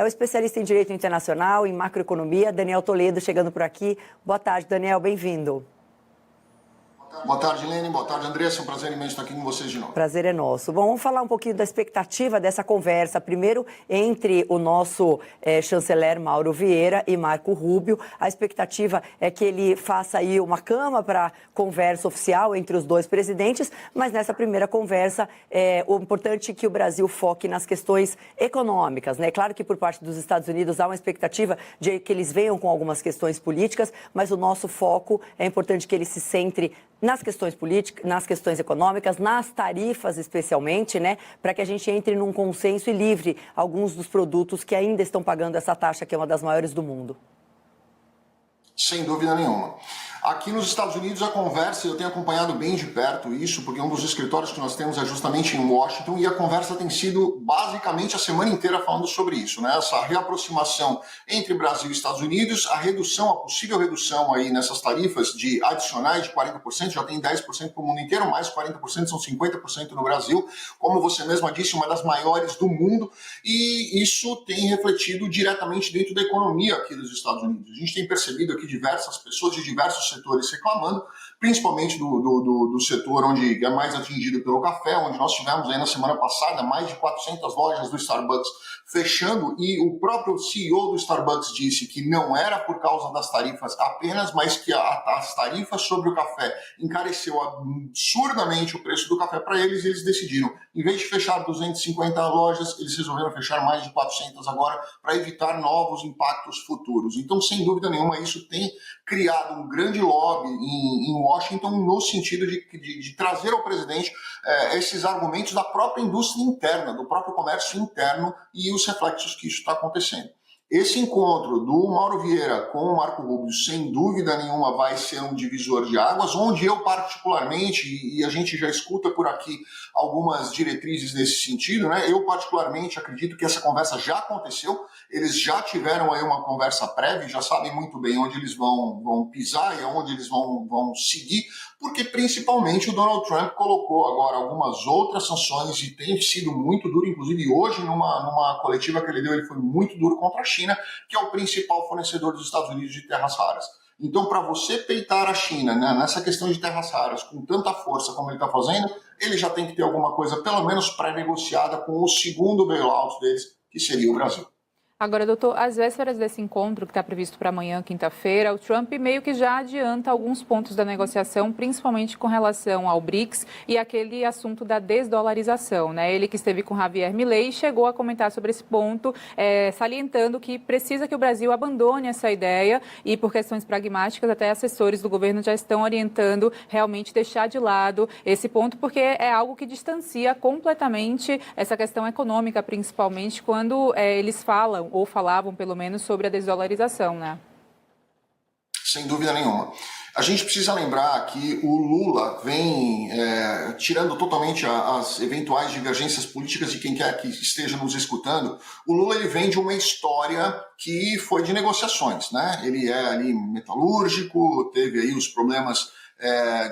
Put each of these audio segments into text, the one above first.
é o especialista em Direito Internacional, em Macroeconomia, Daniel Toledo, chegando por aqui. Boa tarde, Daniel, bem-vindo. Boa tarde, Lene. Boa tarde, Andressa. É um prazer imenso estar aqui com vocês de novo. Prazer é nosso. Bom, vamos falar um pouquinho da expectativa dessa conversa. Primeiro, entre o nosso chanceler Mauro Vieira e Marco Rubio. A expectativa é que ele faça aí uma cama para conversa oficial entre os dois presidentes, mas nessa primeira conversa, o importante é que o Brasil foque nas questões econômicas, né? Claro que por parte dos Estados Unidos há uma expectativa de que eles venham com algumas questões políticas, mas o nosso foco é importante que ele se centre nas questões políticas, nas questões econômicas, nas tarifas especialmente, né, para que a gente entre num consenso e livre alguns dos produtos que ainda estão pagando essa taxa, que é uma das maiores do mundo. Sem dúvida nenhuma. Aqui nos Estados Unidos a conversa, eu tenho acompanhado bem de perto isso, porque um dos escritórios que nós temos é justamente em Washington, e a conversa tem sido basicamente a semana inteira falando sobre isso, né? Essa reaproximação entre Brasil e Estados Unidos, a possível redução aí nessas tarifas de adicionais de 40%, já tem 10% para o mundo inteiro, mais 40% são 50% no Brasil, como você mesma disse, uma das maiores do mundo, e isso tem refletido diretamente dentro da economia aqui dos Estados Unidos. A gente tem percebido aqui diversas pessoas de diversos setores reclamando, principalmente do setor onde é mais atingido pelo café, onde nós tivemos aí na semana passada mais de 400 lojas do Starbucks fechando, e o próprio CEO do Starbucks disse que não era por causa das tarifas apenas, mas que as tarifas sobre o café encareceu absurdamente o preço do café para eles, e eles decidiram, em vez de fechar 250 lojas, eles resolveram fechar mais de 400 agora para evitar novos impactos futuros. Então, sem dúvida nenhuma, isso tem criado um grande lobby em Washington no sentido de trazer ao presidente esses argumentos da própria indústria interna, do próprio comércio interno e os reflexos que isso está acontecendo. Esse encontro do Mauro Vieira com o Marco Rubio, sem dúvida nenhuma, vai ser um divisor de águas, onde eu particularmente, e a gente já escuta por aqui algumas diretrizes nesse sentido, né? Eu particularmente acredito que essa conversa já aconteceu, eles já tiveram aí uma conversa prévia, já sabem muito bem onde eles vão pisar e aonde eles vão seguir, porque principalmente o Donald Trump colocou agora algumas outras sanções e tem sido muito duro, inclusive hoje numa coletiva que ele deu, ele foi muito duro contra a China, que é o principal fornecedor dos Estados Unidos de terras raras. Então, para você peitar a China, né, nessa questão de terras raras com tanta força como ele está fazendo, ele já tem que ter alguma coisa, pelo menos pré-negociada, com o segundo bailout deles, que seria o Brasil. Agora, doutor, às vésperas desse encontro que está previsto para amanhã, quinta-feira, o Trump meio que já adianta alguns pontos da negociação, principalmente com relação ao BRICS e aquele assunto da desdolarização, né? Ele que esteve com Javier Milei chegou a comentar sobre esse ponto, salientando que precisa que o Brasil abandone essa ideia e, por questões pragmáticas, até assessores do governo já estão orientando realmente deixar de lado esse ponto, porque é algo que distancia completamente essa questão econômica, principalmente quando eles falam ou falavam, pelo menos, sobre a desdolarização, né? Sem dúvida nenhuma. A gente precisa lembrar que o Lula vem tirando totalmente as eventuais divergências políticas de quem quer que esteja nos escutando. O Lula ele vem de uma história que foi de negociações, né? Ele é ali metalúrgico, teve aí os problemas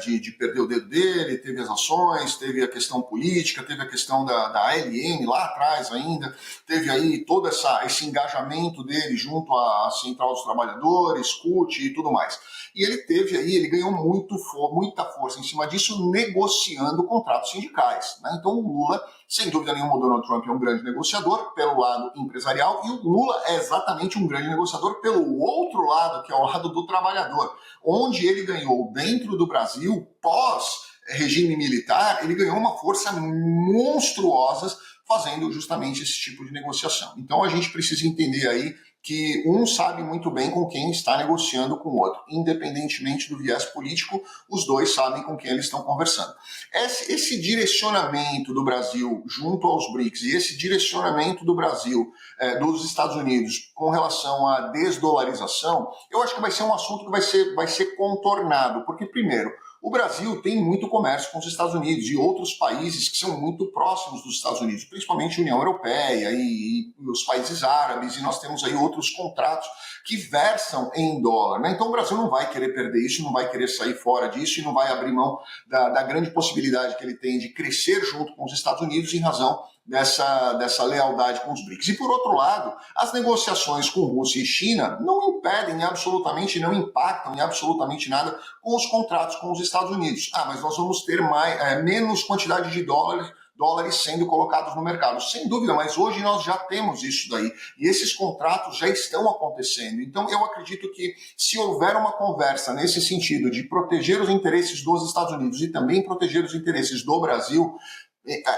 de perder o dedo dele, teve as ações, teve a questão política, teve a questão da ALN lá atrás ainda, teve aí todo esse engajamento dele junto à Central dos Trabalhadores, CUT e tudo mais. E ele ganhou muita força em cima disso, negociando contratos sindicais, né? Então o Lula, sem dúvida nenhuma, o Donald Trump é um grande negociador pelo lado empresarial e o Lula é exatamente um grande negociador pelo outro lado, que é o lado do trabalhador, onde ele ganhou dentro do Brasil, pós-regime militar, ele ganhou uma força monstruosa fazendo justamente esse tipo de negociação. Então a gente precisa entender aí que um sabe muito bem com quem está negociando com o outro. Independentemente do viés político, os dois sabem com quem eles estão conversando. Esse direcionamento do Brasil junto aos BRICS e esse direcionamento do Brasil, dos Estados Unidos, com relação à desdolarização, eu acho que vai ser um assunto que vai ser contornado, porque, primeiro, o Brasil tem muito comércio com os Estados Unidos e outros países que são muito próximos dos Estados Unidos, principalmente a União Europeia e os países árabes, e nós temos aí outros contratos que versam em dólar, né? Então o Brasil não vai querer perder isso, não vai querer sair fora disso e não vai abrir mão da grande possibilidade que ele tem de crescer junto com os Estados Unidos em razão dessa lealdade com os BRICS. E, por outro lado, as negociações com Rússia e China não impedem absolutamente, não impactam em absolutamente nada com os contratos com os Estados Unidos. Mas nós vamos ter menos quantidade de dólares sendo colocados no mercado. Sem dúvida, mas hoje nós já temos isso daí. E esses contratos já estão acontecendo. Então, eu acredito que se houver uma conversa nesse sentido de proteger os interesses dos Estados Unidos e também proteger os interesses do Brasil,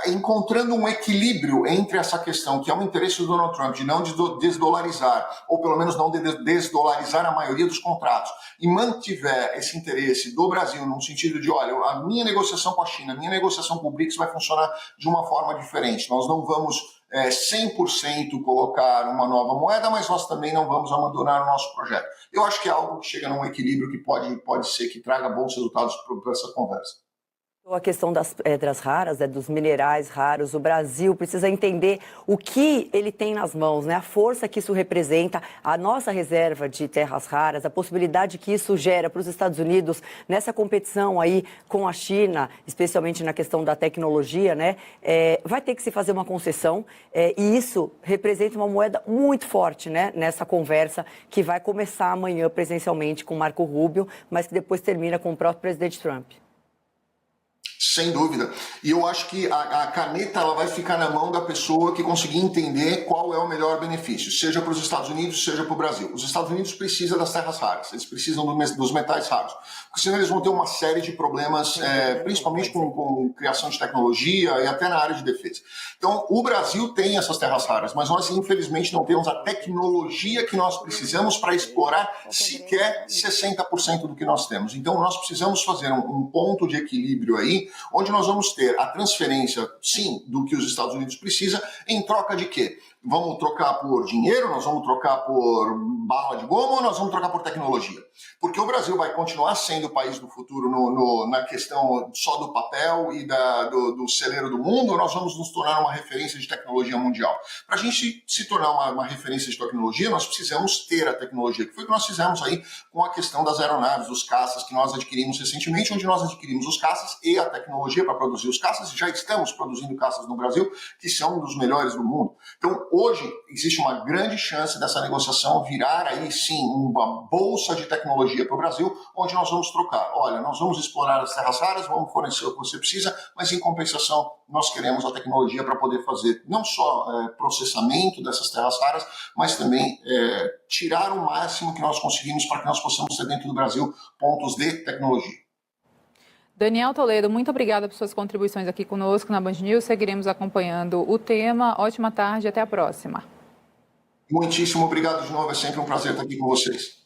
encontrando um equilíbrio entre essa questão, que é um interesse do Donald Trump de não desdolarizar, ou pelo menos não desdolarizar a maioria dos contratos, e mantiver esse interesse do Brasil no sentido de, olha, a minha negociação com a China, a minha negociação com o BRICS vai funcionar de uma forma diferente. Nós não vamos 100% colocar uma nova moeda, mas nós também não vamos abandonar o nosso projeto. Eu acho que é algo que chega num equilíbrio que pode ser que traga bons resultados para essa conversa. A questão das pedras raras, dos minerais raros, o Brasil precisa entender o que ele tem nas mãos, a força que isso representa, a nossa reserva de terras raras, a possibilidade que isso gera para os Estados Unidos nessa competição aí com a China, especialmente na questão da tecnologia, vai ter que se fazer uma concessão e isso representa uma moeda muito forte, nessa conversa que vai começar amanhã presencialmente com Marco Rubio, mas que depois termina com o próprio presidente Trump. Sem dúvida. E eu acho que a caneta ela vai ficar na mão da pessoa que conseguir entender qual é o melhor benefício, seja para os Estados Unidos, seja para o Brasil. Os Estados Unidos precisam das terras raras, eles precisam dos metais raros, porque senão eles vão ter uma série de problemas, principalmente com criação de tecnologia e até na área de defesa. Então, o Brasil tem essas terras raras, mas nós, infelizmente, não temos a tecnologia que nós precisamos para explorar sequer 60% do que nós temos. Então, nós precisamos fazer um ponto de equilíbrio aí, onde nós vamos ter a transferência, sim, do que os Estados Unidos precisam, em troca de quê? Vamos trocar por dinheiro, nós vamos trocar por bala de goma ou nós vamos trocar por tecnologia? Porque o Brasil vai continuar sendo o país do futuro na questão só do papel e do celeiro do mundo, ou nós vamos nos tornar uma referência de tecnologia mundial? Para a gente se tornar uma referência de tecnologia, nós precisamos ter a tecnologia, que foi o que nós fizemos aí com a questão das aeronaves, dos caças que nós adquirimos recentemente, onde nós adquirimos os caças e a tecnologia para produzir os caças, e já estamos produzindo caças no Brasil, que são um dos melhores do mundo. Então, hoje, existe uma grande chance dessa negociação virar aí, sim, uma bolsa de tecnologia para o Brasil, onde nós vamos trocar. Olha, nós vamos explorar as terras raras, vamos fornecer o que você precisa, mas em compensação, nós queremos a tecnologia para poder fazer não só processamento dessas terras raras, mas também tirar o máximo que nós conseguimos para que nós possamos ter dentro do Brasil pontos de tecnologia. Daniel Toledo, muito obrigada por suas contribuições aqui conosco na Band News. Seguiremos acompanhando o tema. Ótima tarde, até a próxima. Muitíssimo obrigado de novo, é sempre um prazer estar aqui com vocês.